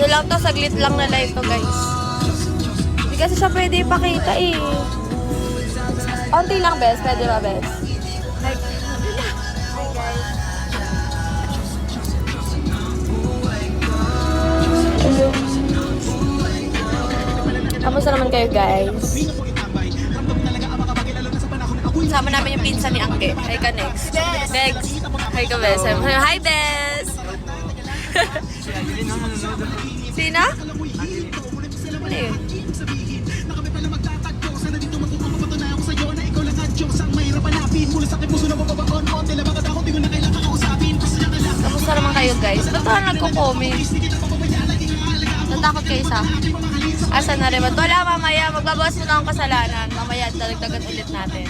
lang to, saglit lang na live to guys. Hindi kasi siya pwede ipakita eh. Konti lang bes, pwede ba bes? Hi guys. Kamusta naman kayo guys? Sama namin yung pinsan ni Angge. Hi ka next. Next. Hi ka bes. Hi bes. Sina? Ano yun? Kamusta naman kayo guys? Ba't ba nagko-comment? Natakot kayo sa asa na rin ba? Wala mamaya, magbabawas mo na akong kasalanan. Mamaya dagdagan ulit natin.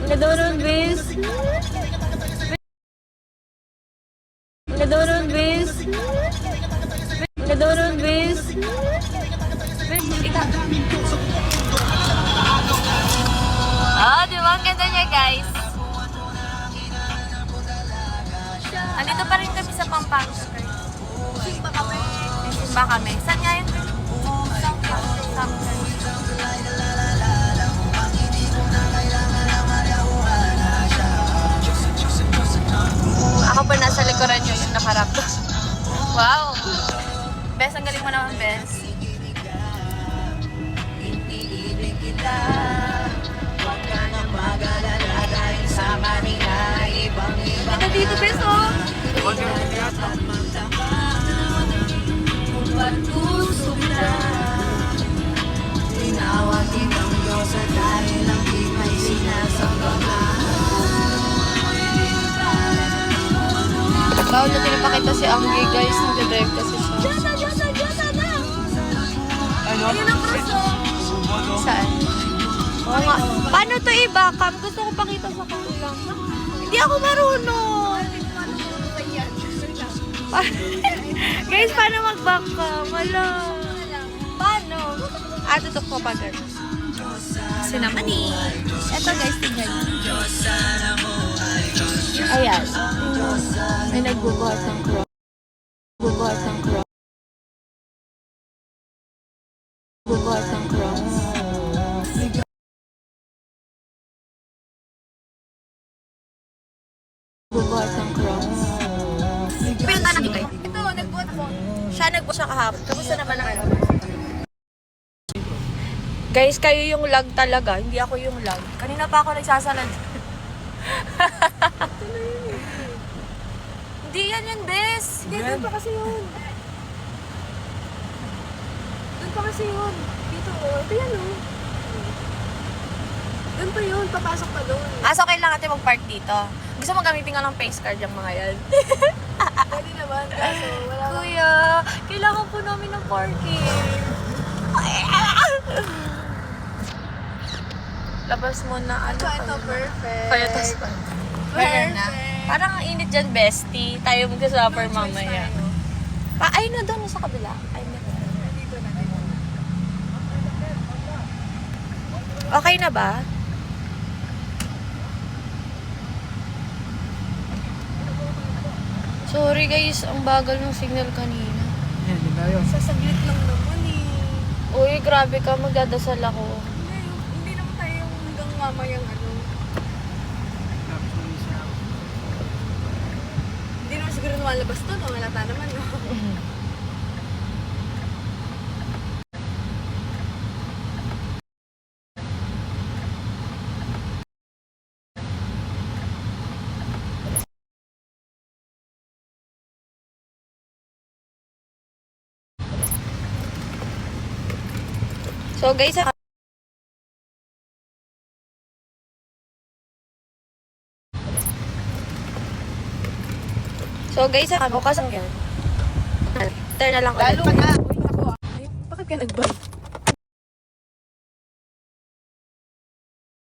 Nadurun bis. Nadurun bis. Nadurun bis. Oh, di ba? Ang ganda niya guys. Andito pa rin kami sa Pampanga. Simba kami. Simba kami. Saan nga yun? Ako pa nasa likuran nyo yung nakarap. Wow! Bes, ang galing mo naman, Bes. Ganda dito, Bes, oh! Bawal na tinapakita si Angge, guys. Nag-drive kasi siya. Ano? Ayun ang preso. Saan? Oo nga. Paano to i-backcam? Gusto ko pakita sa kanila. Hindi ako marunong. Guys, paano mag-backcam? Wala. Paano? Tutok ko pa gano'n. Kasi naman eh. Eto guys, tingnan niyo. Ayan. May nagbubuhat ng cross. Bubuhat ng cross. Bubuhat ng cross. Bubuhat ng cross. Pinunta na dito. Ito, nagbuhat mo. Siya nagbuhat siya kahapon. Kamusta naman ang ano? Guys, kayo yung lag talaga. Hindi ako yung lag. Kanina pa ako nagsasalad. Hindi yan yun, bes. Hindi, doon pa kasi yun. Doon pa kasi yun. Dito, ito yan, oh. Doon pa yun, papasok pa doon. So kailangan natin mag-park dito. Gusto mo gamitin nga ng face card yung mga yan. Pwede naman, kaso wala lang. Kuya, kailangan po namin ng parking. Labas mo na. Ano Ito, perfect. Kaya tas pa. Meron na. Parang ang init dyan, bestie. Tayo mag-supper mamaya. Ay na doon sa kabila. Ay na. Dito na. Okay na ba? Sorry guys, ang bagal ng signal kanina. Yan, di tayo. Sasaglit lang naman eh. Uy, grabe ka, magdadasal ako. Hindi naman tayo yung hanggang mamayang ano. Tapos naman siya. Hindi naman siguro lumalabas to, no? Malata naman, no? So guys, bukas ang yan. Turn na lang ulit. Lalo ka na. Uy, ako ah. Ay, bakit ka nag-bike?